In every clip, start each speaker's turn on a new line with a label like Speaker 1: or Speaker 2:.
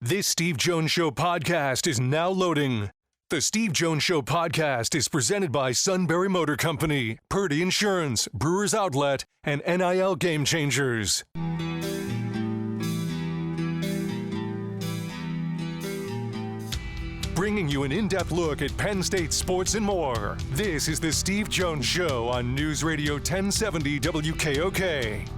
Speaker 1: This Steve Jones Show podcast is now loading. The Steve Jones Show podcast is presented by Sunbury Motor Company, Purdy Insurance, Brewers Outlet, and NIL Game Changers. Bringing you an in-depth look at Penn State sports and more. This is the Steve Jones Show on News Radio 1070 WKOK.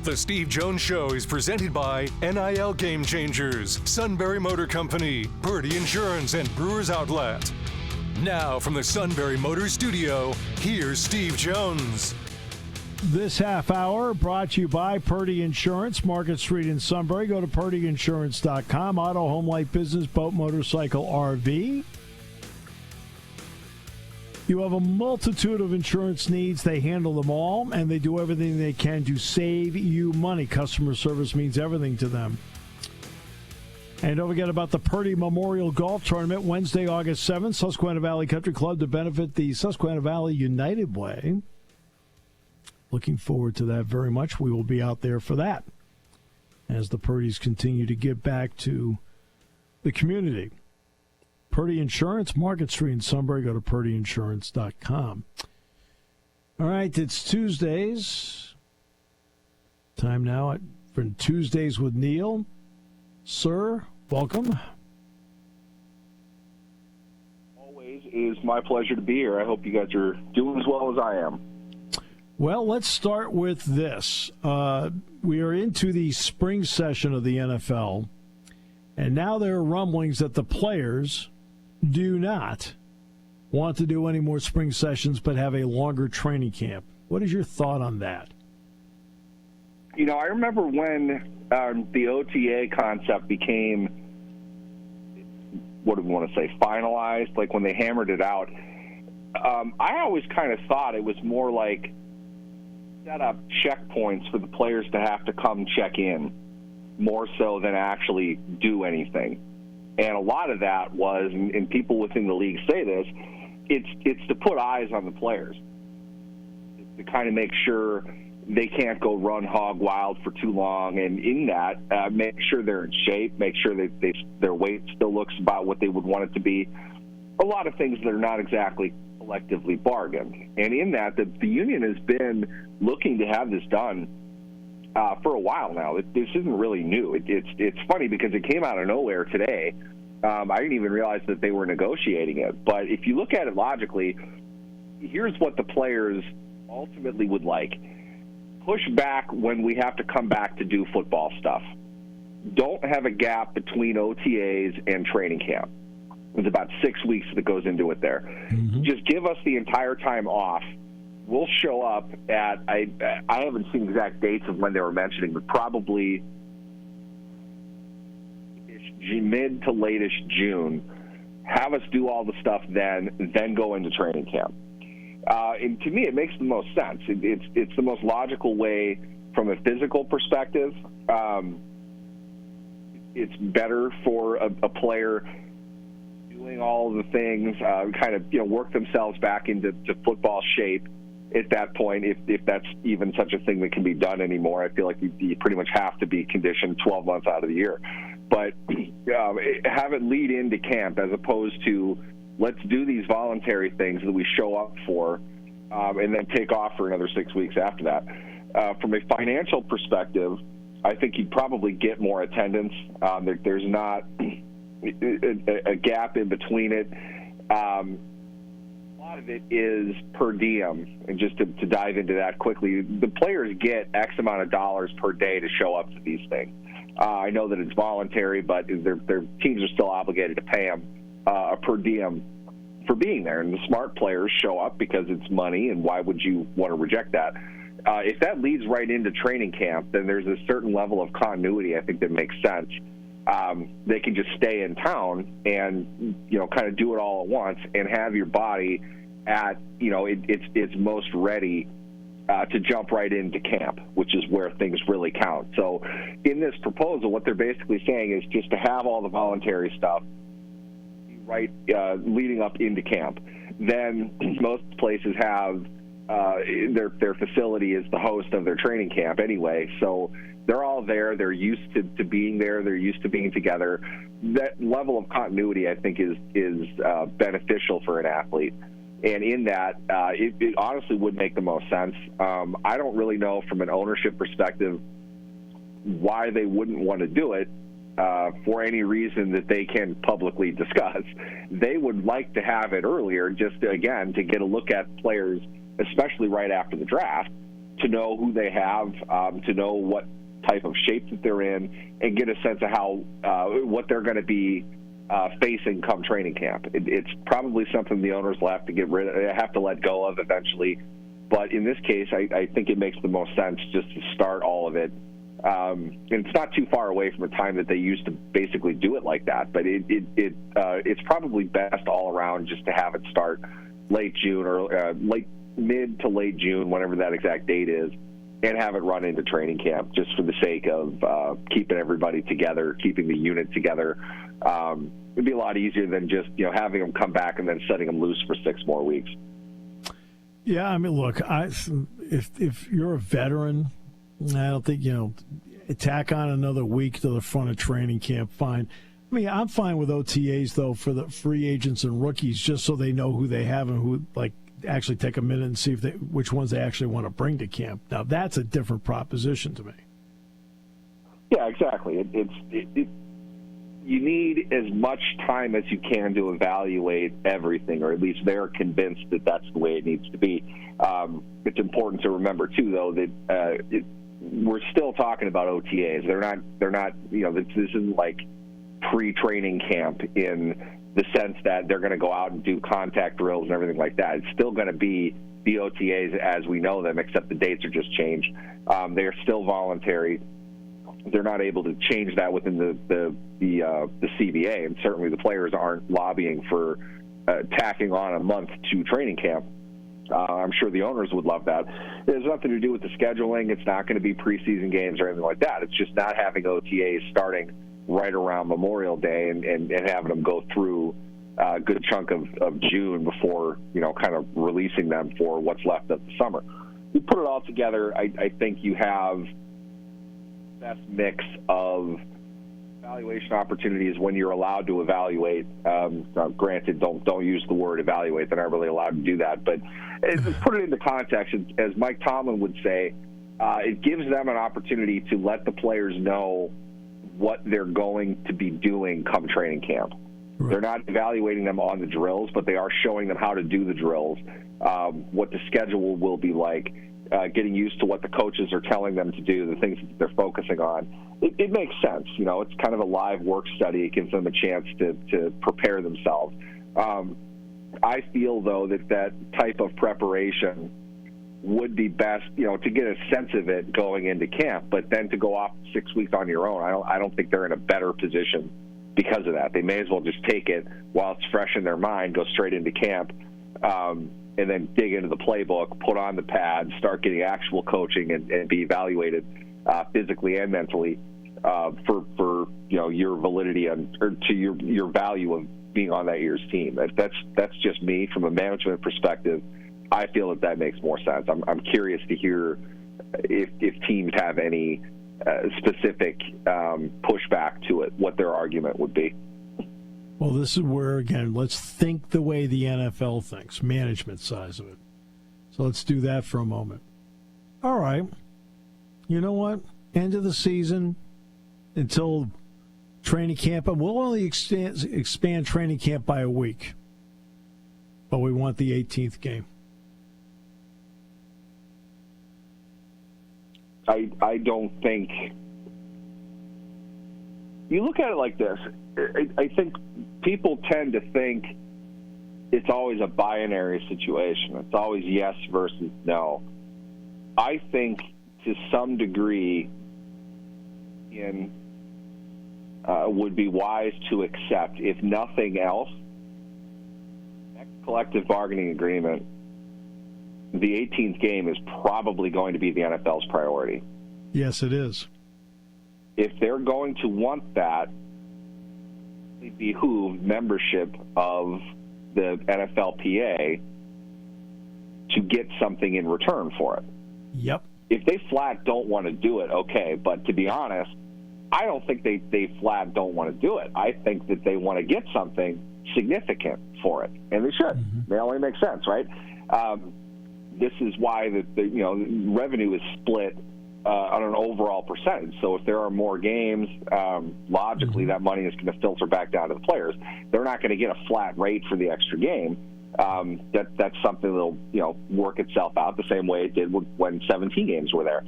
Speaker 1: The Steve Jones Show is presented by NIL Game Changers, Sunbury Motor Company, Purdy Insurance, and Brewers Outlet. Now from the Sunbury Motor Studio, here's Steve Jones.
Speaker 2: This half hour brought to you by Purdy Insurance, Market Street in Sunbury. Go to purdyinsurance.com. Auto, home, life, business, boat, motorcycle, RV. You have a multitude of insurance needs. They handle them all, and they do everything they can to save you money. Customer service means everything to them. And don't forget about the Purdy Memorial Golf Tournament, Wednesday, August 7th, Susquehanna Valley Country Club to benefit the Susquehanna Valley United Way. Looking forward to that very much. We will be out there for that as the Purdys continue to give back to the community. Purdy Insurance, Market Street in Sunbury. Go to purdyinsurance.com. All right, it's Tuesdays. Time now for Tuesdays with Neal. Sir, welcome.
Speaker 3: Always is my pleasure to be here. I hope you guys are doing as well as I am.
Speaker 2: Well, let's start with this. We are into the spring session of the NFL, and now there are rumblings that the players do not want to do any more spring sessions but have a longer training camp. What is your thought on that?
Speaker 3: You know, I remember when the OTA concept became, what do we want to say, finalized, like when they hammered it out. I always kind of thought it was more like set up checkpoints for the players to have to come check in more so than actually do anything. And a lot of that was, and people within the league say this, it's to put eyes on the players, to kind of make sure they can't go run hog wild for too long, and in that, make sure they're in shape, make sure that their weight still looks about what they would want it to be. A lot of things that are not exactly collectively bargained. And in that, the union has been looking to have this done for a while now. This isn't really new. It's funny because it came out of nowhere today. I didn't even realize that they were negotiating it. But if you look at it logically, here's what the players ultimately would like. Push back when we have to come back to do football stuff. Don't have a gap between OTAs and training camp. There's about 6 weeks that goes into it there. Mm-hmm. Just give us the entire time off. We'll show up at, I haven't seen exact dates of when they were mentioning, but probably mid to late-ish June. Have us do all the stuff then go into training camp. And to me, it makes the most sense. It's the most logical way from a physical perspective. It's better for a player doing all of the things, kind of work themselves back into football shape at that point, if that's even such a thing that can be done anymore. I feel like you pretty much have to be conditioned 12 months out of the year. But have it lead into camp as opposed to let's do these voluntary things that we show up for and then take off for another 6 weeks after that. From a financial perspective, I think you'd probably get more attendance. There's not a gap in between it. A lot of it is per diem, and just to dive into that quickly, the players get X amount of dollars per day to show up to these things. I know that it's voluntary, but their teams are still obligated to pay them a per diem for being there, and the smart players show up because it's money, and why would you want to reject that? If that leads right into training camp, then there's a certain level of continuity I think that makes sense. They can just stay in town and kind of do it all at once and have your body at its most ready to jump right into camp, which is where things really count. So in this proposal, what they're basically saying is just to have all the voluntary stuff right leading up into camp. Then most places have their facility is the host of their training camp anyway, so they're all there. They're used to being there. They're used to being together. That level of continuity, I think, is beneficial for an athlete. And in that, it honestly would make the most sense. I don't really know from an ownership perspective why they wouldn't want to do it for any reason that they can publicly discuss. They would like to have it earlier just, again, to get a look at players, especially right after the draft, to know who they have, to know what type of shape that they're in, and get a sense of how what they're going to be facing come training camp. It's probably something the owners will have to have to let go of eventually. But in this case, I think it makes the most sense just to start all of it. And it's not too far away from the time that they used to basically do it like that. But it's probably best all around just to have it start late June or mid to late June, whatever that exact date is, and have it run into training camp just for the sake of keeping everybody together, keeping the unit together. It'd be a lot easier than just having them come back and then setting them loose for 6 more weeks.
Speaker 2: Yeah, I mean, look, if you're a veteran, I don't think tack on another week to the front of training camp. Fine. I mean, I'm fine with OTAs though for the free agents and rookies, just so they know who they have and who actually take a minute and see which ones they actually want to bring to camp. Now that's a different proposition to me.
Speaker 3: Yeah, exactly. You need as much time as you can to evaluate everything, or at least they're convinced that that's the way it needs to be. It's important to remember too, though, that we're still talking about OTAs. They're not. This isn't like pre-training camp in the sense that they're going to go out and do contact drills and everything like that. It's still going to be the OTAs as we know them, except the dates are just changed. They are still voluntary. They're not able to change that within the CBA, and certainly the players aren't lobbying for tacking on a month to training camp. I'm sure the owners would love that. It has nothing to do with the scheduling. It's not going to be preseason games or anything like that. It's just not having OTAs starting right around Memorial Day and having them go through a good chunk of June before, kind of releasing them for what's left of the summer. You put it all together, I think you have best mix of evaluation opportunities when you're allowed to evaluate. Granted, don't use the word evaluate. They're not really allowed to do that. But put it into context, as Mike Tomlin would say, it gives them an opportunity to let the players know what they're going to be doing come training camp. Right. They're not evaluating them on the drills, but they are showing them how to do the drills, what the schedule will be like, getting used to what the coaches are telling them to do, the things that they're focusing on. It makes sense. It's kind of a live work study. It gives them a chance to prepare themselves. I feel, though, that type of preparation would be best, to get a sense of it going into camp, but then to go off 6 weeks on your own, I don't think they're in a better position because of that. They may as well just take it while it's fresh in their mind, go straight into camp, and then dig into the playbook, put on the pads, start getting actual coaching, and be evaluated physically and mentally for your validity or to your value of being on that year's team. That's just me from a management perspective. I feel that makes more sense. I'm curious to hear if teams have any specific pushback to it, what their argument would be.
Speaker 2: Well, this is where, again, let's think the way the NFL thinks, management size of it. So let's do that for a moment. All right. You know what? End of the season until training camp. And we'll only expand training camp by a week. But we want the 18th game.
Speaker 3: I don't think you look at it like this. I think people tend to think it's always a binary situation. It's always yes versus no. I think to some degree would be wise to accept, if nothing else, next collective bargaining agreement, the 18th game is probably going to be the NFL's priority.
Speaker 2: Yes, it is.
Speaker 3: If they're going to want that, it behooves membership of the NFLPA to get something in return for it.
Speaker 2: Yep.
Speaker 3: if they flat don't want to do it, okay. But to be honest, I don't think they flat don't want to do it. I think that they want to get something significant for it, and they should.
Speaker 2: Mm-hmm.
Speaker 3: They only make sense, right? This is why the revenue is split on an overall percentage. So if there are more games, logically that money is going to filter back down to the players. They're not going to get a flat rate for the extra game. That's something that'll work itself out the same way it did when 17 games were there.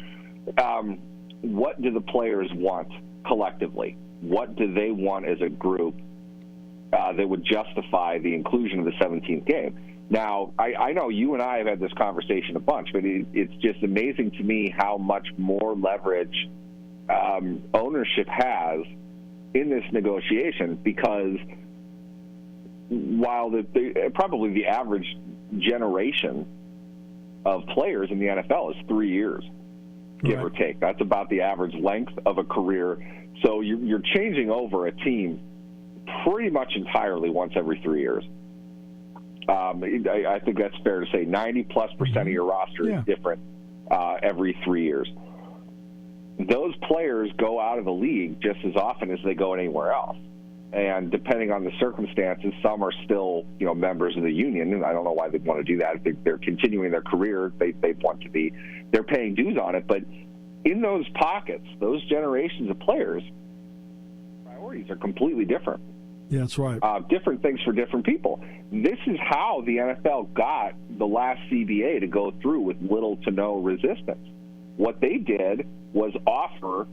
Speaker 3: What do the players want collectively? What do they want as a group that would justify the inclusion of the 17th game? Now, I know you and I have had this conversation a bunch, but it's just amazing to me how much more leverage ownership has in this negotiation, because while probably the average generation of players in the NFL is 3 years, give or take. That's about the average length of a career. So you're changing over a team pretty much entirely once every 3 years. I think that's fair to say. 90+% of your roster is different every 3 years. Those players go out of the league just as often as they go anywhere else. And depending on the circumstances, some are still, members of the union, and I don't know why they'd want to do that. If they're continuing their career, they want to be. They're paying dues on it. But in those pockets, those generations of players, priorities are completely different.
Speaker 2: Yeah, that's right.
Speaker 3: Different things for different people. This is how the NFL got the last CBA to go through with little to no resistance. What they did was offer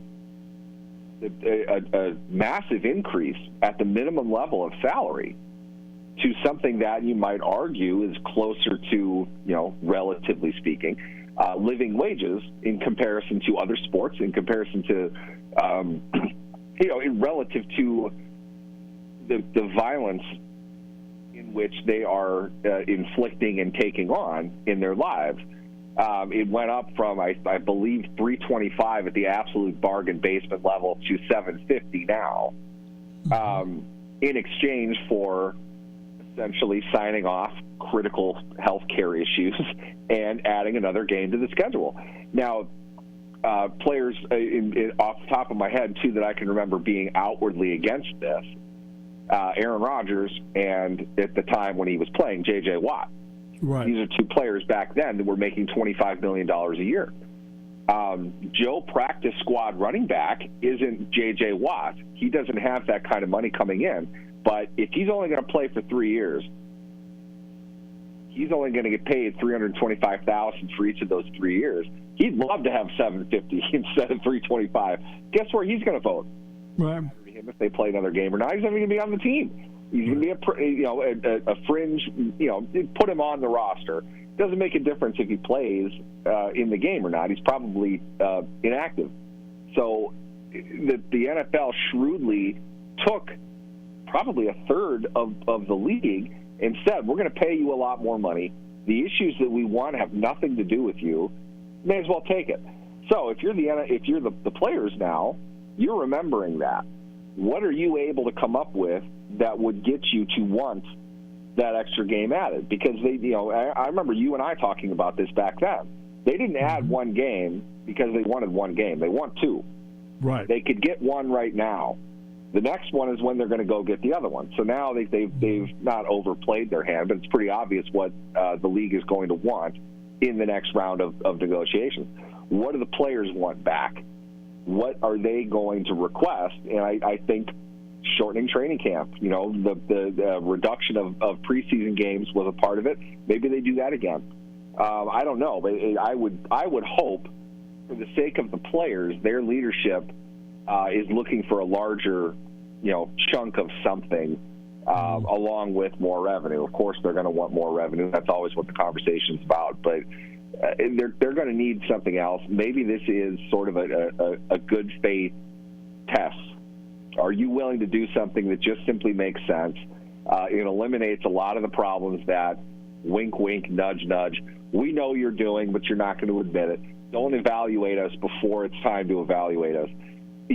Speaker 3: a massive increase at the minimum level of salary to something that you might argue is closer to, relatively speaking, living wages in comparison to other sports, in comparison to, relative to the violence in which they are inflicting and taking on in their lives. It went up from, I believe, $325 at the absolute bargain basement level to $750 now, in exchange for essentially signing off critical health care issues and adding another game to the schedule. Now, players off the top of my head, too, that I can remember being outwardly against this, Aaron Rodgers, and at the time when he was playing, J.J. Watt.
Speaker 2: Right.
Speaker 3: These are two players back then that were making $25 million a year. Joe practice squad running back isn't J.J. Watt. He doesn't have that kind of money coming in. But if he's only going to play for 3 years, he's only going to get paid $325,000 for each of those 3 years. He'd love to have $750 instead of $325. Guess where he's going to vote?
Speaker 2: Right.
Speaker 3: If they play another game or not, he's not going to be on the team. He's going to be a fringe. Put him on the roster. It doesn't make a difference if he plays in the game or not. He's probably inactive. So the NFL shrewdly took probably a third of the league and said, we're going to pay you a lot more money. The issues that we want have nothing to do with you. May as well take it. So if you're the players now, you're remembering that. What are you able to come up with that would get you to want that extra game added? Because I remember you and I talking about this back then. They didn't add one game because they wanted one game. They want two.
Speaker 2: Right. They
Speaker 3: could get one right now. The next one is when they're going to go get the other one. So now they've not overplayed their hand, but it's pretty obvious what the league is going to want in the next round of negotiations. What do the players want back? What are they going to request? And I think shortening training camp, the reduction of preseason games was a part of it. Maybe they do that again. I don't know, but I would hope, for the sake of the players, their leadership is looking for a larger, chunk of something, along with more revenue. Of course, they're going to want more revenue. That's always what the conversation's about, but they're going to need something else. Maybe this is sort of a good faith test. Are you willing to do something that just simply makes sense? It eliminates a lot of the problems that wink, wink, nudge, nudge. We know you're doing, but you're not going to admit it. Don't evaluate us before it's time to evaluate us.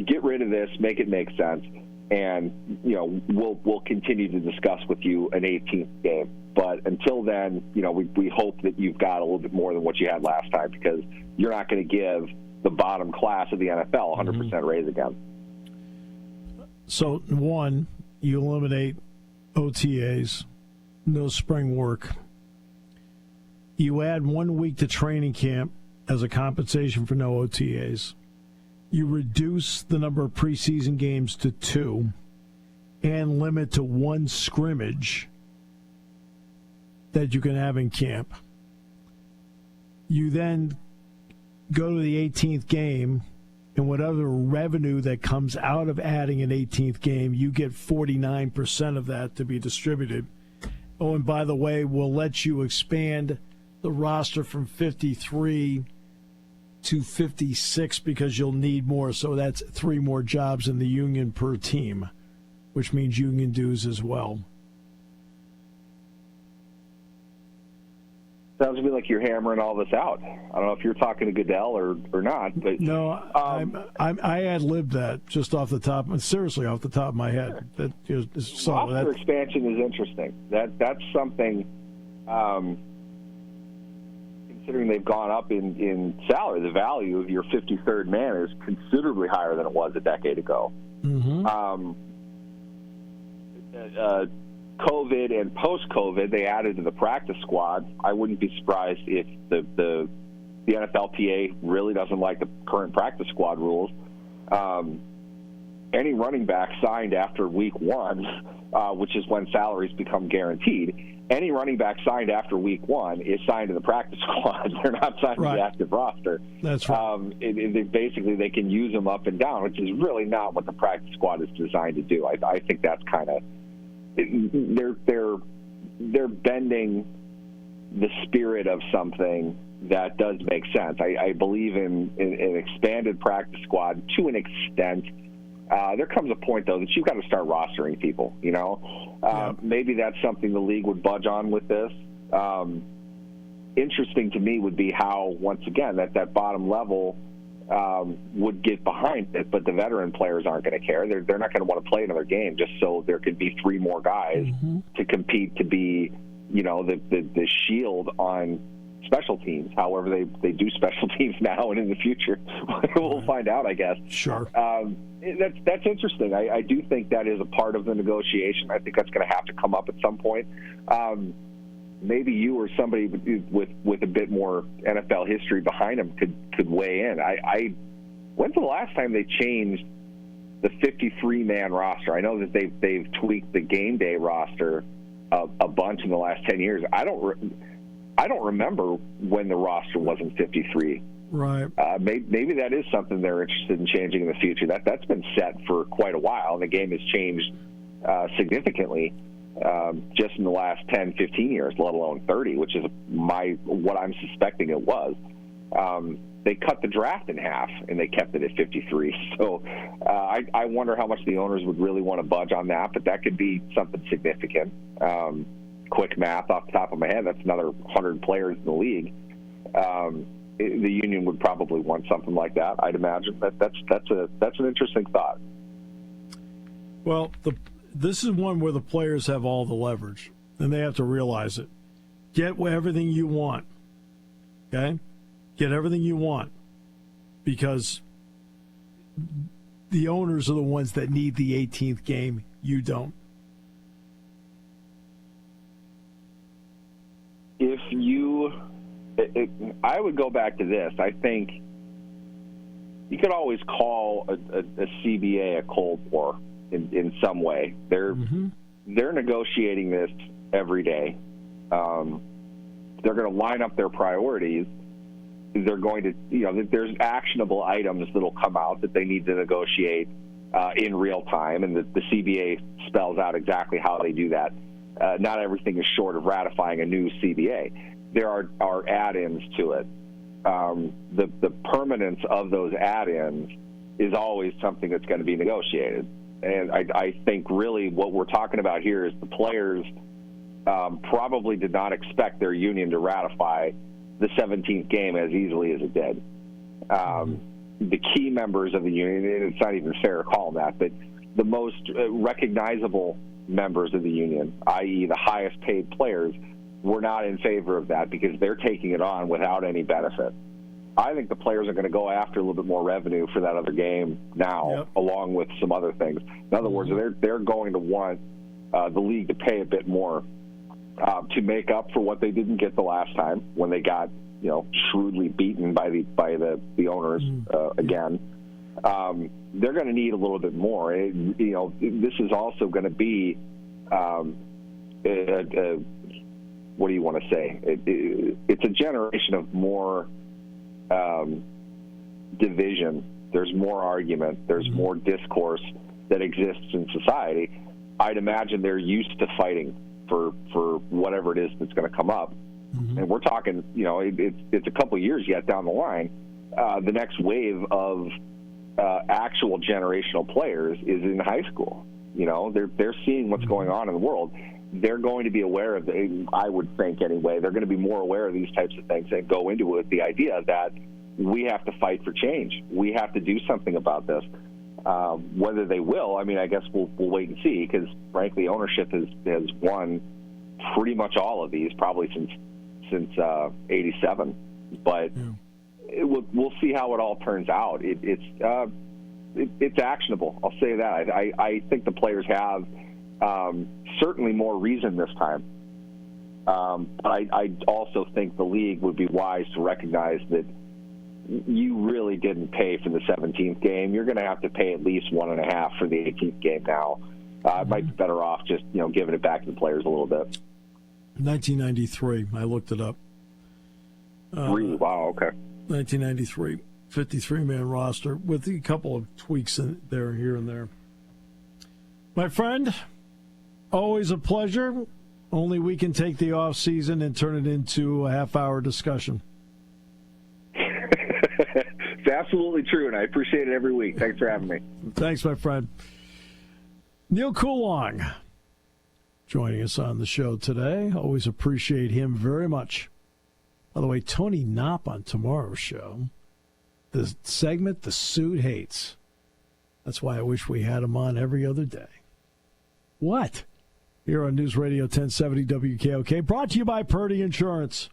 Speaker 3: Get rid of this. Make it make sense. and we'll continue to discuss with you an 18th game. But until then, we hope that you've got a little bit more than what you had last time, because you're not going to give the bottom class of the NFL 100% raise again.
Speaker 2: So, one, you eliminate OTAs, no spring work. You add 1 week to training camp as a compensation for no OTAs. You reduce the number of preseason games to 2 and limit to 1 scrimmage that you can have in camp. You then go to the 18th game, and whatever revenue that comes out of adding an 18th game, you get 49% of that to be distributed. Oh, and by the way, we'll let you expand the roster from 53 to 56 because you'll need more. So that's 3 more jobs in the union per team, which means union dues as well.
Speaker 3: Sounds to me like you're hammering all this out. I don't know if you're talking to Goodell or not, but
Speaker 2: no, I ad-libbed that just off the top, seriously off the top of my head.
Speaker 3: Roster expansion is interesting. That's something. Considering they've gone up in salary, the value of your 53rd man is considerably higher than it was a decade ago.
Speaker 2: Mm-hmm.
Speaker 3: COVID and post-COVID, they added to the practice squad. I wouldn't be surprised if the NFLPA really doesn't like the current practice squad rules. Any running back signed after week 1, which is when salaries become guaranteed, any running back signed after week 1 is signed to the practice squad. They're not signed to the active roster.
Speaker 2: That's right.
Speaker 3: Basically, they can use them up and down, which is really not what the practice squad is designed to do. I think that's kind of they're bending the spirit of something that does make sense. I believe in an expanded practice squad to an extent. There comes a point, though, that you've got to start rostering people, Maybe that's something the league would budge on with this. Interesting to me would be how, once again, that bottom level would get behind it, but the veteran players aren't going to care. They're not going to want to play another game just so there could be 3 more guys to compete to be, the shield on special teams. However, they do special teams now and in the future. We'll find out, I guess.
Speaker 2: Sure.
Speaker 3: That's interesting. I do think that is a part of the negotiation. I think that's going to have to come up at some point. Maybe you or somebody with a bit more NFL history behind them could weigh in. When's the last time they changed the 53-man roster? I know that they've tweaked the game day roster a bunch in the last 10 years. I don't remember when the roster wasn't 53.
Speaker 2: Right.
Speaker 3: Maybe that is something they're interested in changing in the future. That's been set for quite a while, and the game has changed significantly just in the last 10, 15 years, let alone 30, which is what I'm suspecting it was. They cut the draft in half, and they kept it at 53. So I wonder how much the owners would really want to budge on that, but that could be something significant. Quick math off the top of my head, that's another 100 players in the league. The union would probably want something like that, I'd imagine. That's an interesting thought.
Speaker 2: Well, this is one where the players have all the leverage, and they have to realize it. Get everything you want, okay? Get everything you want, because the owners are the ones that need the 18th game. You don't.
Speaker 3: I would go back to this. I think you could always call a CBA a Cold War in some way. They're negotiating this every day. They're going to line up their priorities. They're going to, there's actionable items that'll come out that they need to negotiate in real time, and the CBA spells out exactly how they do that. Not everything is short of ratifying a new CBA. There are add-ins to it. The permanence of those add-ins is always something that's going to be negotiated. And I think really what we're talking about here is the players probably did not expect their union to ratify the 17th game as easily as it did. The key members of the union, and it's not even fair to call them that, but the most recognizable members of the union, i.e. the highest paid players, were not in favor of that because they're taking it on without any benefit. I think the players are going to go after a little bit more revenue for that other game now, along with some other things. In other words, they're going to want the league to pay a bit more to make up for what they didn't get the last time when they got shrewdly beaten by the owners again. They're going to need a little bit more. This is also going to be what do you want to say? It's a generation of more division. There's more argument. There's more discourse that exists in society. I'd imagine they're used to fighting for whatever it is that's going to come up. And we're talking, it's a couple of years yet down the line. The next wave of actual generational players is in high school. They're seeing what's going on in the world. They're going to be aware of I would think anyway, they're going to be more aware of these types of things and go into it with the idea that we have to fight for change. We have to do something about this. Whether they will, I guess we'll wait and see, because frankly, ownership has won pretty much all of these probably since '87. But we'll see how it all turns out. It's actionable. I'll say that. I think the players have certainly more reason this time. But I also think the league would be wise to recognize that you really didn't pay for the 17th game. You're going to have to pay at least 1.5 for the 18th game now. It might be better off just giving it back to the players a little bit.
Speaker 2: 1993, I looked it up.
Speaker 3: Wow, okay.
Speaker 2: 1993, 53-man roster with a couple of tweaks in there, here and there. My friend, always a pleasure. Only we can take the off season and turn it into a half-hour discussion.
Speaker 3: It's absolutely true, and I appreciate it every week. Thanks for having me.
Speaker 2: Thanks, my friend. Neal Coolong joining us on the show today. Always appreciate him very much. By the way, Tony Knopp on tomorrow's show. The segment The Suit Hates. That's why I wish we had him on every other day. What? Here on News Radio 1070 WKOK, brought to you by Purdy Insurance.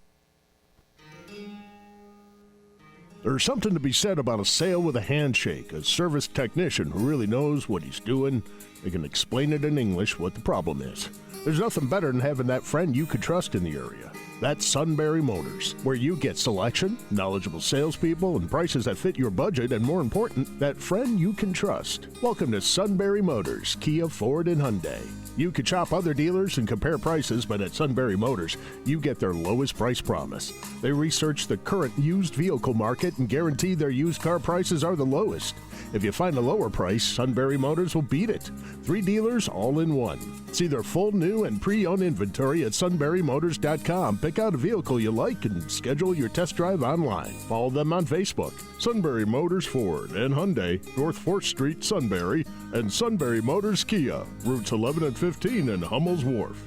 Speaker 4: There's something to be said about a sale with a handshake, a service technician who really knows what he's doing. They can explain it in English what the problem is. There's nothing better than having that friend you could trust in the area. That's Sunbury Motors, where you get selection, knowledgeable salespeople, and prices that fit your budget, and more important, that friend you can trust. Welcome to Sunbury Motors, Kia, Ford, and Hyundai. You could shop other dealers and compare prices, but at Sunbury Motors, you get their lowest price promise. They research the current used vehicle market and guarantee their used car prices are the lowest. If you find a lower price, Sunbury Motors will beat it. 3 dealers all in one. See their full new and pre-owned inventory at sunburymotors.com. Pick out a vehicle you like and schedule your test drive online. Follow them on Facebook. Sunbury Motors Ford and Hyundai, North 4th Street, Sunbury, and Sunbury Motors Kia, routes 11 and 15 in Hummel's Wharf.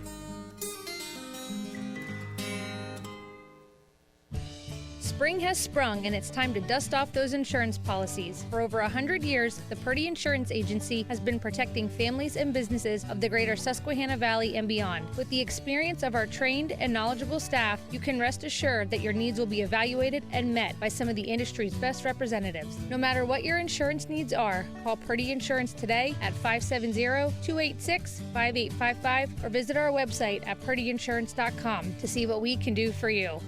Speaker 5: Spring has sprung, and it's time to dust off those insurance policies. For over 100 years, the Purdy Insurance Agency has been protecting families and businesses of the greater Susquehanna Valley and beyond. With the experience of our trained and knowledgeable staff, you can rest assured that your needs will be evaluated and met by some of the industry's best representatives. No matter what your insurance needs are, call Purdy Insurance today at 570-286-5855 or visit our website at purdyinsurance.com to see what we can do for you.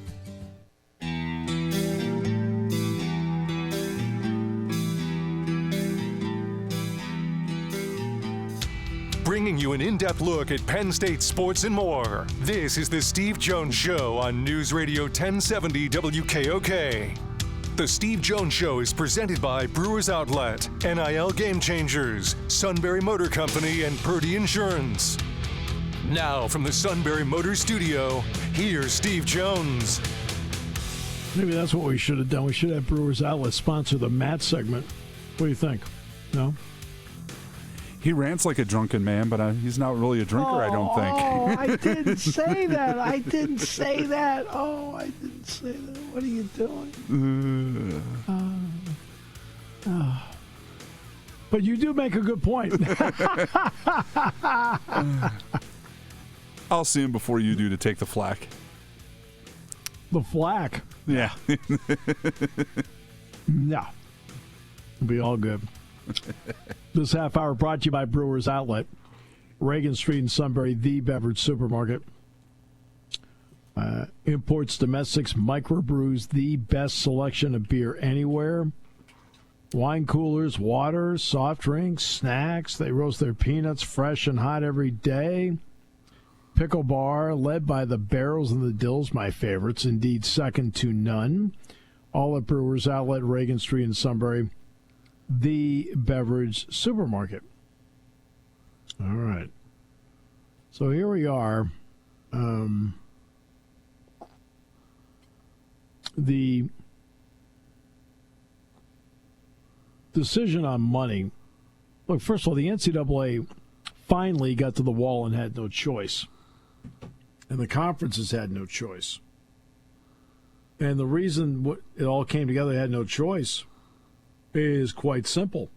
Speaker 1: Bringing you an in-depth look at Penn State sports and more. This is the Steve Jones Show on News Radio 1070 WKOK. The Steve Jones Show is presented by Brewers Outlet, NIL Game Changers, Sunbury Motor Company, and Purdy Insurance. Now from the Sunbury Motor Studio, here's Steve Jones.
Speaker 2: Maybe that's what we should have done. We should have Brewers Outlet sponsor the Matt segment. What do you think? No?
Speaker 6: He rants like a drunken man, but he's not really a drinker, I don't think.
Speaker 2: Oh, I didn't say that. I didn't say that. What are you doing? But you do make a good point.
Speaker 6: I'll see him before you do to take the flack.
Speaker 2: The flack?
Speaker 6: Yeah.
Speaker 2: No. It'll be all good. This half hour brought to you by Brewers Outlet, Reagan Street in Sunbury, the beverage supermarket. Imports, domestics, microbrews, the best selection of beer anywhere. Wine coolers, water, soft drinks, snacks. They roast their peanuts fresh and hot every day. Pickle bar, led by the Barrels and the Dills, my favorites. Indeed, second to none. All at Brewers Outlet, Reagan Street in Sunbury, the beverage supermarket. All right. So here we are. The decision on money. Look, first of all, the NCAA finally got to the wall and had no choice. And the conferences had no choice. And the reason it all came together, had no choice, is quite simple.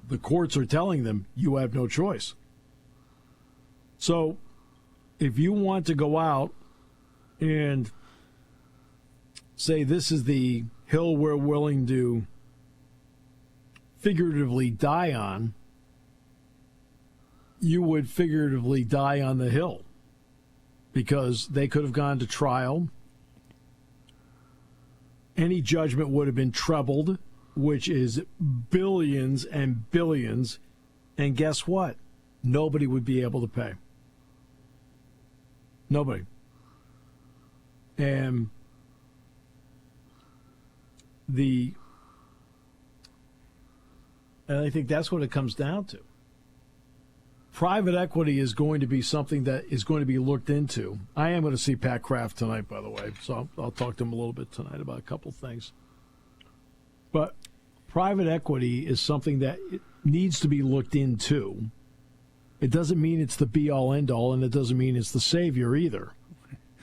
Speaker 2: The courts are telling them, you have no choice. So if you want to go out and say this is the hill we're willing to figuratively die on, you would figuratively die on the hill, because they could have gone to trial. Any judgment would have been trebled, which is billions and billions. And guess what? Nobody would be able to pay. Nobody. And I think that's what it comes down to. Private equity is going to be something that is going to be looked into. I am going to see Pat Kraft tonight, by the way, so I'll talk to him a little bit tonight about a couple things. But private equity is something that needs to be looked into. It doesn't mean it's the be-all, end-all, and it doesn't mean it's the savior either.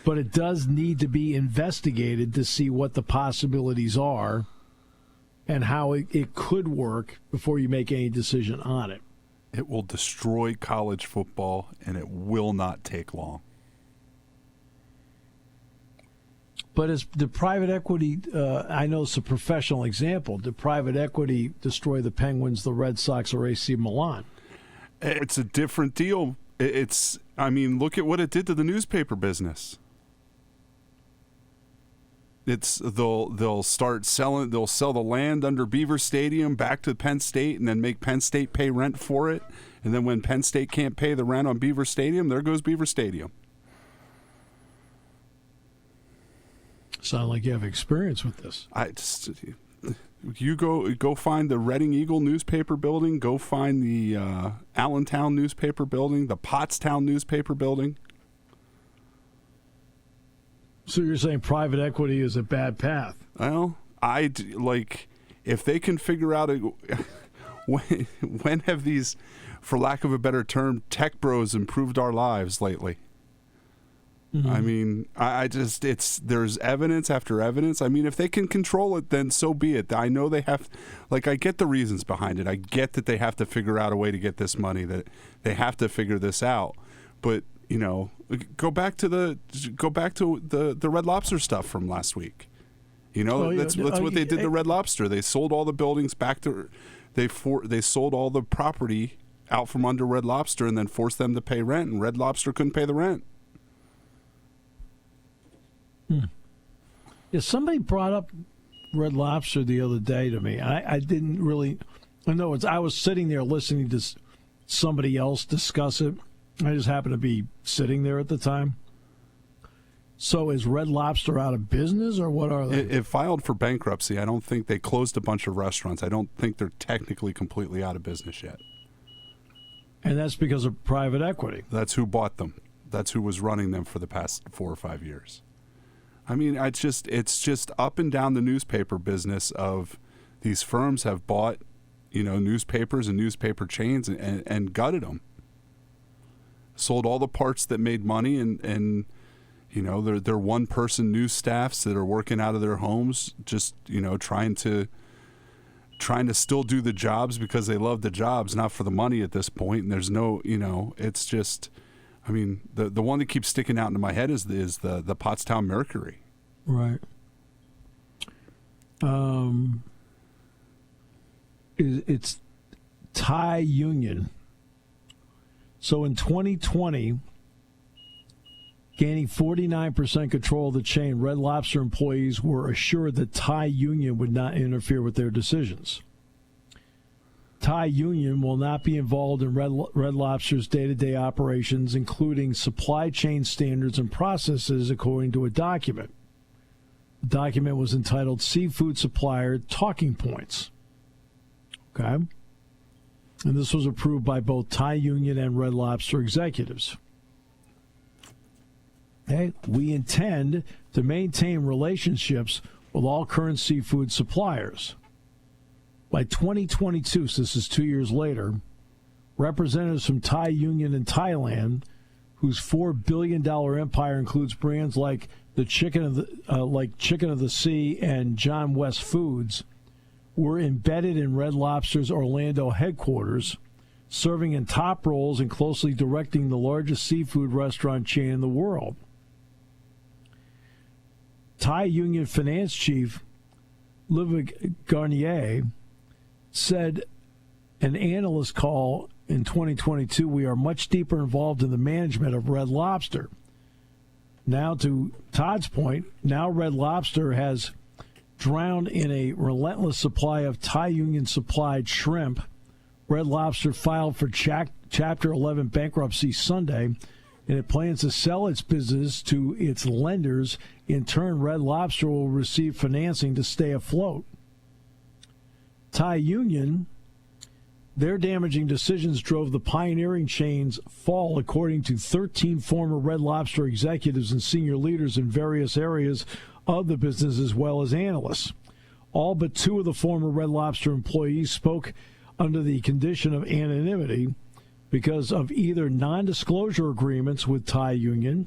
Speaker 2: But it does need to be investigated to see what the possibilities are and how it could work before you make any decision on it.
Speaker 6: It will destroy college football, and it will not take long.
Speaker 2: But as the private equity, I know it's a professional example. Did private equity destroy the Penguins, the Red Sox, or AC Milan?
Speaker 6: It's a different deal. Look at what it did to the newspaper business. They'll start selling. They'll sell the land under Beaver Stadium back to Penn State, and then make Penn State pay rent for it. And then when Penn State can't pay the rent on Beaver Stadium, there goes Beaver Stadium.
Speaker 2: Sound like you have experience with this.
Speaker 6: You go find the Reading Eagle newspaper building. Go find the Allentown newspaper building, the Pottstown newspaper building.
Speaker 2: So you're saying private equity is a bad path?
Speaker 6: Well, if they can figure out when have these, for lack of a better term, tech bros improved our lives lately? Mm-hmm. I mean, there's evidence after evidence. I mean, if they can control it, then so be it. I know they have, I get the reasons behind it. I get that they have to figure out a way to get this money, that they have to figure this out. But, go back to the Red Lobster stuff from last week. That's what they did to Red Lobster. They sold all the buildings back to, they sold all the property out from under Red Lobster and then forced them to pay rent, and Red Lobster couldn't pay the rent.
Speaker 2: Yeah, somebody brought up Red Lobster the other day to me. I didn't really. I was sitting there listening to somebody else discuss it. I just happened to be sitting there at the time. So is Red Lobster out of business, or what are they?
Speaker 6: It filed for bankruptcy. I don't think they closed a bunch of restaurants. I don't think they're technically completely out of business yet.
Speaker 2: And that's because of private equity.
Speaker 6: That's who bought them. That's who was running them for the past 4 or 5 years. I mean, it's just up and down the newspaper business of these firms have bought, newspapers and newspaper chains and gutted them. Sold all the parts that made money, and they're one-person news staffs that are working out of their homes, just trying to trying to still do the jobs because they love the jobs, not for the money at this point. And there's no, it's just, I mean, the one that keeps sticking out into my head is the Pottstown Mercury.
Speaker 2: Right. It's Thai Union. So in 2020, gaining 49% control of the chain, Red Lobster employees were assured that Thai Union would not interfere with their decisions. Thai Union will not be involved in Red Lobster's day-to-day operations, including supply chain standards and processes, according to a document. The document was entitled Seafood Supplier Talking Points. Okay? And this was approved by both Thai Union and Red Lobster executives. Okay? We intend to maintain relationships with all current seafood suppliers. By 2022, so this is 2 years later, representatives from Thai Union in Thailand, whose $4 billion empire includes brands like Chicken of the Sea and John West Foods, were embedded in Red Lobster's Orlando headquarters, serving in top roles and closely directing the largest seafood restaurant chain in the world. Thai Union Finance Chief Ludwig Garnier said an analyst call in 2022, we are much deeper involved in the management of Red Lobster. Now, to Todd's point, now Red Lobster has drowned in a relentless supply of Thai Union-supplied shrimp. Red Lobster filed for Chapter 11 bankruptcy Sunday, and it plans to sell its business to its lenders. In turn, Red Lobster will receive financing to stay afloat. Thai Union, their damaging decisions drove the pioneering chain's fall, according to 13 former Red Lobster executives and senior leaders in various areas of the business, as well as analysts. All but 2 of the former Red Lobster employees spoke under the condition of anonymity because of either non-disclosure agreements with Thai Union,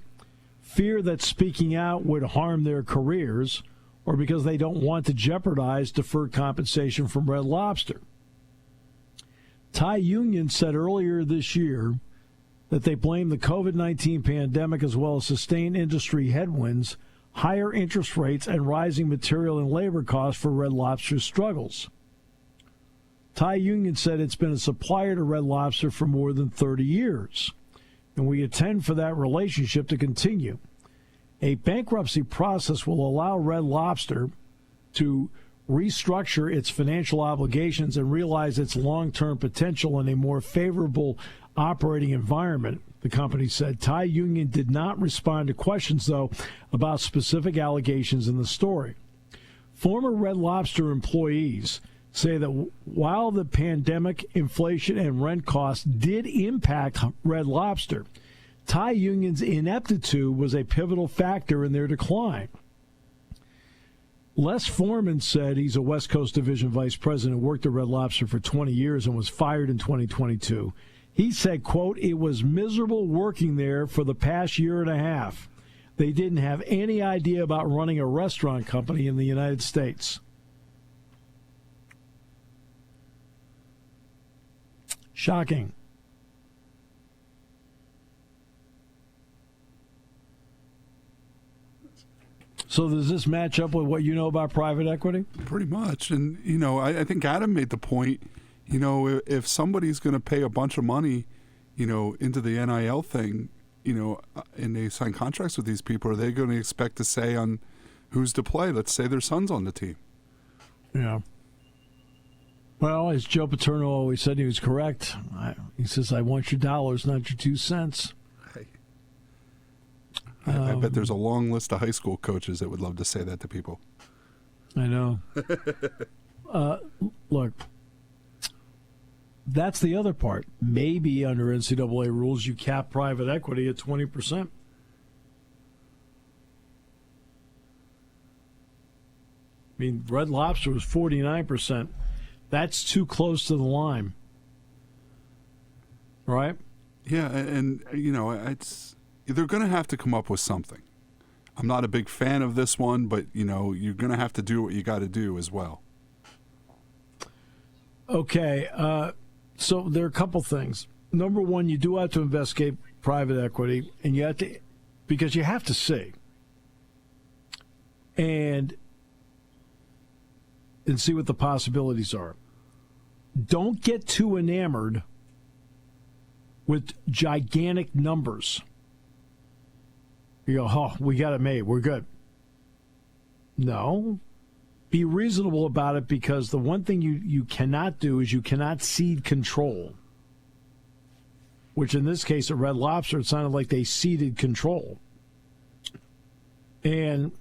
Speaker 2: fear that speaking out would harm their careers, or because they don't want to jeopardize deferred compensation from Red Lobster. Thai Union said earlier this year that they blame the COVID-19 pandemic as well as sustained industry headwinds, higher interest rates, and rising material and labor costs for Red Lobster's struggles. Thai Union said it's been a supplier to Red Lobster for more than 30 years, and we intend for that relationship to continue. A bankruptcy process will allow Red Lobster to restructure its financial obligations and realize its long-term potential in a more favorable operating environment, the company said. Thai Union did not respond to questions, though, about specific allegations in the story. Former Red Lobster employees say that while the pandemic, inflation, and rent costs did impact Red Lobster, Thai Union's ineptitude was a pivotal factor in their decline. Les Foreman said he's a West Coast Division Vice President who worked at Red Lobster for 20 years and was fired in 2022. He said, quote, it was miserable working there for the past year and a half. They didn't have any idea about running a restaurant company in the United States. Shocking. So does this match up with what you know about private equity?
Speaker 6: Pretty much. And, I think Adam made the point, if somebody's going to pay a bunch of money, into the NIL thing, and they sign contracts with these people, are they going to expect to say on who's to play? Let's say their son's on the team.
Speaker 2: Yeah. Well, as Joe Paterno always said, he was correct. He says, I want your dollars, not your 2 cents.
Speaker 6: I bet there's a long list of high school coaches that would love to say that to people.
Speaker 2: I know. Look, that's the other part. Maybe under NCAA rules, you cap private equity at 20%. I mean, Red Lobster was 49%. That's too close to the line. Right?
Speaker 6: Yeah, and it's... they're going to have to come up with something. I'm not a big fan of this one, but, you're going to have to do what you got to do as well.
Speaker 2: Okay, so there are a couple things. Number one, you do have to investigate private equity, and you have to, because you have to see and see what the possibilities are. Don't get too enamored with gigantic numbers. You go, oh, we got it made. We're good. No. Be reasonable about it, because the one thing you cannot do is you cannot cede control. Which in this case at Red Lobster, it sounded like they ceded control. And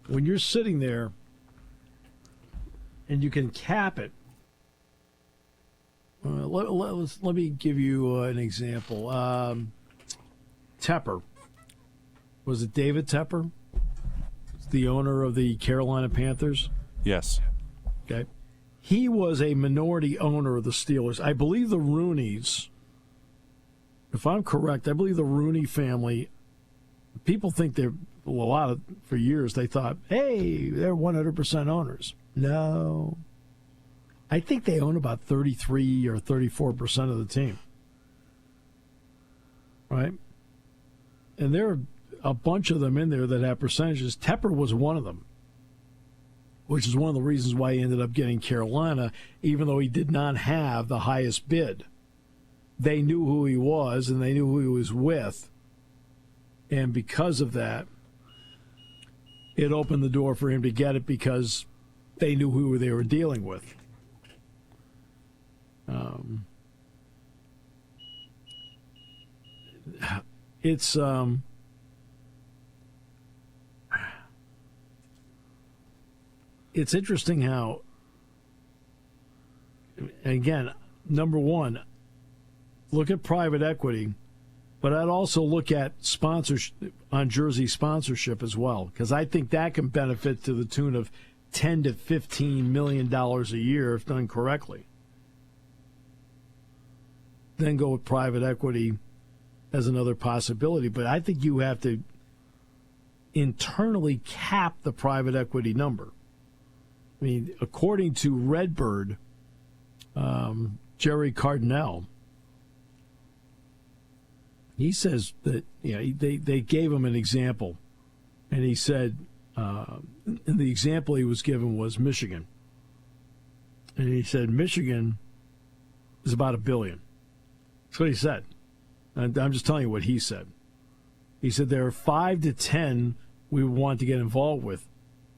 Speaker 2: when you're sitting there and you can cap it, let me give you an example. Tepper. Was it David Tepper? The owner of the Carolina Panthers?
Speaker 6: Yes.
Speaker 2: Okay. He was a minority owner of the Steelers. I believe the Rooneys, if I'm correct, I believe the Rooney family, people think they're, for years they thought, hey, they're 100% owners. No. I think they own about 33 or 34% of the team. Right? And there are a bunch of them in there that have percentages. Tepper was one of them, which is one of the reasons why he ended up getting Carolina, even though he did not have the highest bid. They knew who he was, and they knew who he was with. And because of that, it opened the door for him to get it, because they knew who they were dealing with. It's interesting how, again, number one, look at private equity, but I'd also look at sponsorship on jersey sponsorship as well, because I think that can benefit to the tune of $10 to $15 million a year if done correctly. Then go with private equity as another possibility, but I think you have to internally cap the private equity number. I mean, according to Redbird, Jerry Cardinal, he says that they gave him an example, and he said, and the example he was given was Michigan, and he said Michigan is about $1 billion. That's what he said. And I'm just telling you what he said. He said there are 5 to 10 we would want to get involved with.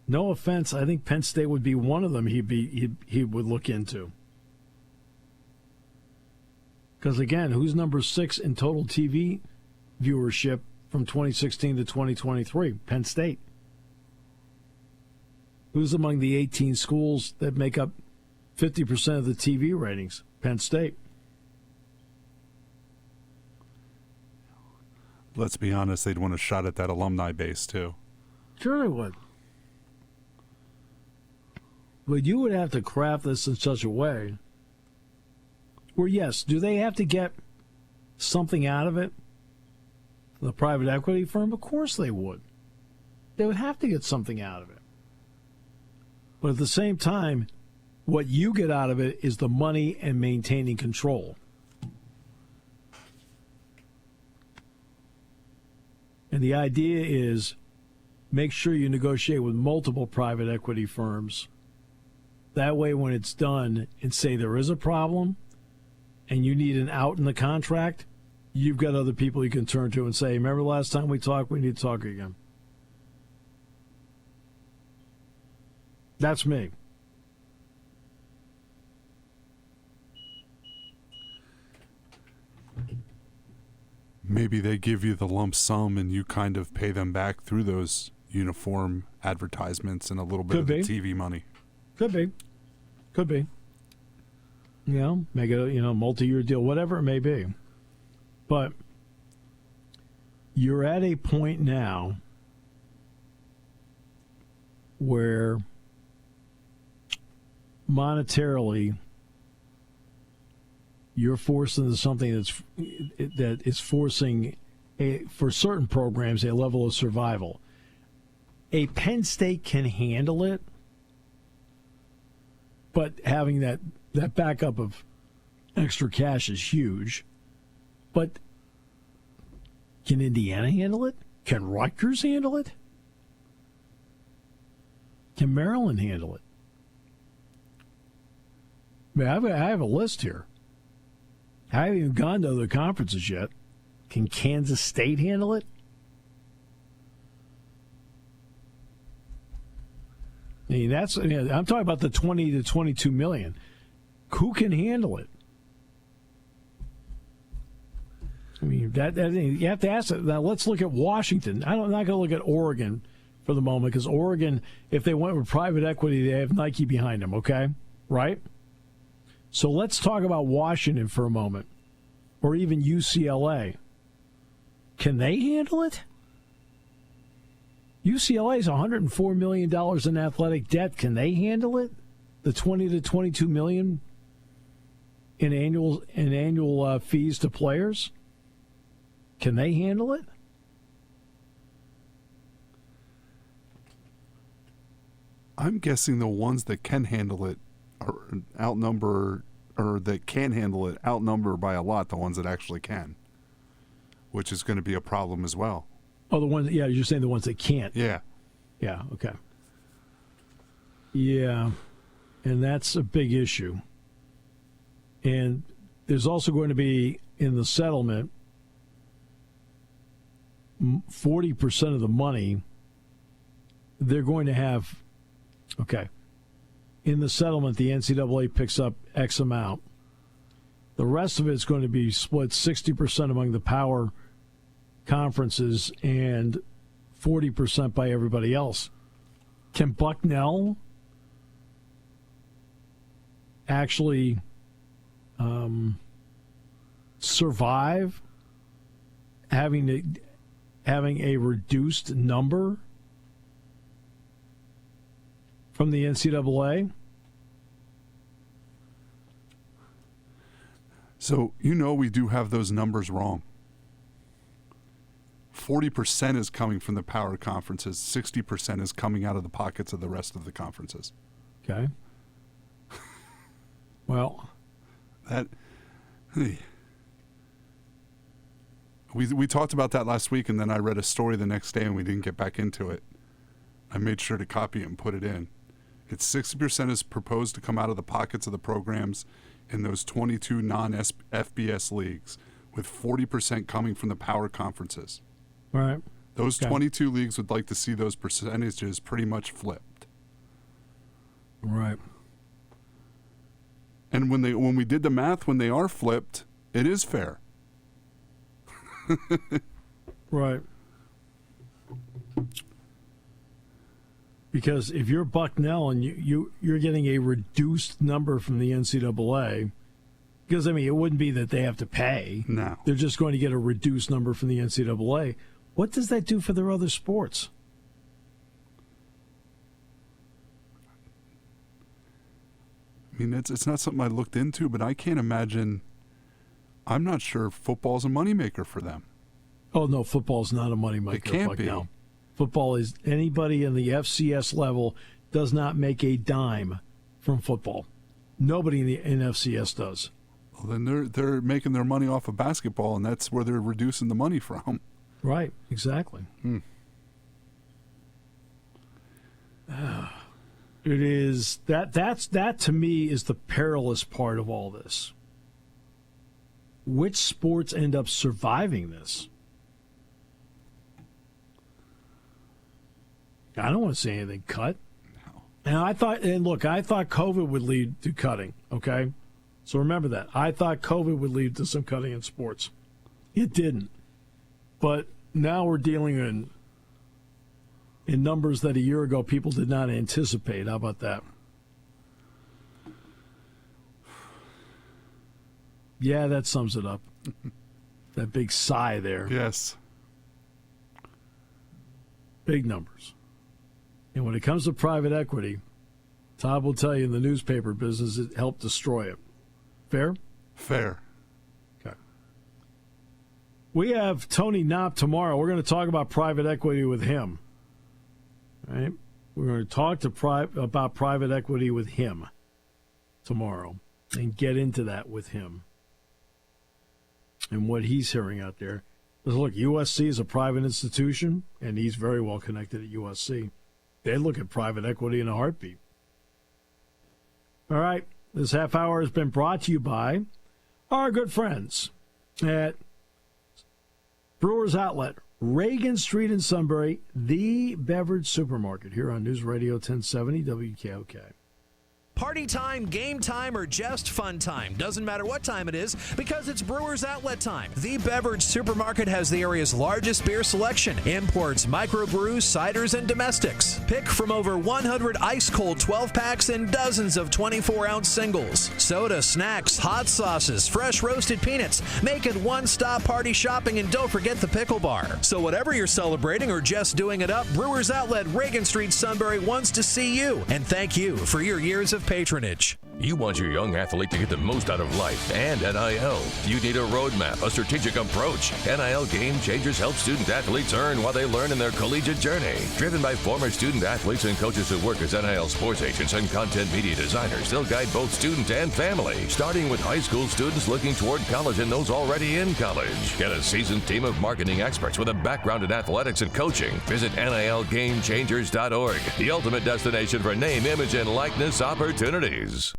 Speaker 2: No offense, I think Penn State would be one of them he would look into. Because, again, who's number 6 in total TV viewership from 2016 to 2023? Penn State. Who's among the 18 schools that make up 50% of the TV ratings? Penn State.
Speaker 6: Let's be honest, they'd want a shot at that alumni base, too.
Speaker 2: Sure they would. But you would have to craft this in such a way where, yes, do they have to get something out of it? The private equity firm? Of course they would. They would have to get something out of it. But at the same time, what you get out of it is the money and maintaining control. And the idea is make sure you negotiate with multiple private equity firms. That way, when it's done and say there is a problem and you need an out in the contract, you've got other people you can turn to and say, remember last time we talked, we need to talk again. That's me.
Speaker 6: Maybe they give you the lump sum and you kind of pay them back through those uniform advertisements and a little bit of the TV money.
Speaker 2: Could be. Could be. You know, make it a multi-year deal, whatever it may be. But you're at a point now where monetarily you're forced into something that is forcing for certain programs, a level of survival. A Penn State can handle it, but having that backup of extra cash is huge. But can Indiana handle it? Can Rutgers handle it? Can Maryland handle it? I mean, I have a list here. I haven't even gone to other conferences yet. Can Kansas State handle it? I mean, I'm talking about the 20 to 22 million. Who can handle it? I mean, that you have to ask it. Now, let's look at Washington. I'm not going to look at Oregon for the moment, because Oregon, if they went with private equity, they have Nike behind them, okay? Right? So let's talk about Washington for a moment, or even UCLA. Can they handle it? UCLA is $104 million in athletic debt. Can they handle it? The 20 to 22 million in annual fees to players? Can they handle it?
Speaker 6: I'm guessing the ones that can handle it outnumber by a lot the ones that actually can, which is going to be a problem as well.
Speaker 2: Oh, the ones, yeah, you're saying the ones that can't.
Speaker 6: Yeah.
Speaker 2: Yeah, okay. Yeah, and that's a big issue. And there's also going to be, in the settlement, 40% of the money they're going to have. Okay. In the settlement, the NCAA picks up X amount. The rest of it's going to be split 60% among the power conferences and 40% by everybody else. Can Bucknell actually survive having a reduced number from the NCAA?
Speaker 6: So, we do have those numbers wrong. 40% is coming from the power conferences. 60% is coming out of the pockets of the rest of the conferences.
Speaker 2: Okay. Well,
Speaker 6: we talked about that last week, and then I read a story the next day, and we didn't get back into it. I made sure to copy it and put it in. It's 60% is proposed to come out of the pockets of the programs in those 22 non-FBS leagues, with 40% coming from the power conferences.
Speaker 2: All right.
Speaker 6: Those 22 leagues would like to see those percentages pretty much flipped.
Speaker 2: Right.
Speaker 6: And when we did the math, when they are flipped, it is fair.
Speaker 2: Right. Because if you're Bucknell and you're getting a reduced number from the NCAA, because, it wouldn't be that they have to pay.
Speaker 6: No.
Speaker 2: They're just going to get a reduced number from the NCAA. What does that do for their other sports?
Speaker 6: It's not something I looked into, but I can't imagine. I'm not sure football's a moneymaker for them.
Speaker 2: Oh, no, football's not a moneymaker.
Speaker 6: It can't be.
Speaker 2: Football is, anybody in the FCS level does not make a dime from football. Nobody in FCS does.
Speaker 6: Well, then they're making their money off of basketball, and that's where they're reducing the money from.
Speaker 2: Right, exactly. It is that to me is the perilous part of all this. Which sports end up surviving this? I don't want to see anything cut.
Speaker 6: No.
Speaker 2: And I thought COVID would lead to cutting, okay? So remember that. I thought COVID would lead to some cutting in sports. It didn't. But now we're dealing in numbers that a year ago people did not anticipate. How about that? Yeah, that sums it up. That big sigh there.
Speaker 6: Yes.
Speaker 2: Big numbers. And when it comes to private equity, Todd will tell you in the newspaper business, it helped destroy it. Fair?
Speaker 6: Fair.
Speaker 2: Okay. We have Tony Knopp tomorrow. We're going to talk about private equity with him. All right? We're going to talk about private equity with him tomorrow and get into that with him and what he's hearing out there. Because look, USC is a private institution, and he's very well connected at USC. They look at private equity in a heartbeat. All right, this half hour has been brought to you by our good friends at Brewers Outlet, Reagan Street in Sunbury, the beverage supermarket here on News Radio 1070 WKOK.
Speaker 7: Party time, game time, or just fun time. Doesn't matter what time it is because it's Brewers Outlet time. The beverage supermarket has the area's largest beer selection. Imports, microbrews, ciders, and domestics. Pick from over 100 ice-cold 12-packs and dozens of 24-ounce singles. Soda, snacks, hot sauces, fresh roasted peanuts. Make it one-stop party shopping, and don't forget the pickle bar. So whatever you're celebrating or just doing it up, Brewers Outlet, Reagan Street, Sunbury wants to see you. And thank you for your years of patronage.
Speaker 8: You want your young athlete to get the most out of life and NIL. You need a roadmap, a strategic approach. NIL Game Changers help student athletes earn while they learn in their collegiate journey. Driven by former student athletes and coaches who work as NIL sports agents and content media designers, they'll guide both student and family, starting with high school students looking toward college and those already in college. Get a seasoned team of marketing experts with a background in athletics and coaching. Visit NILGameChangers.org, the ultimate destination for name, image, and likeness opportunities.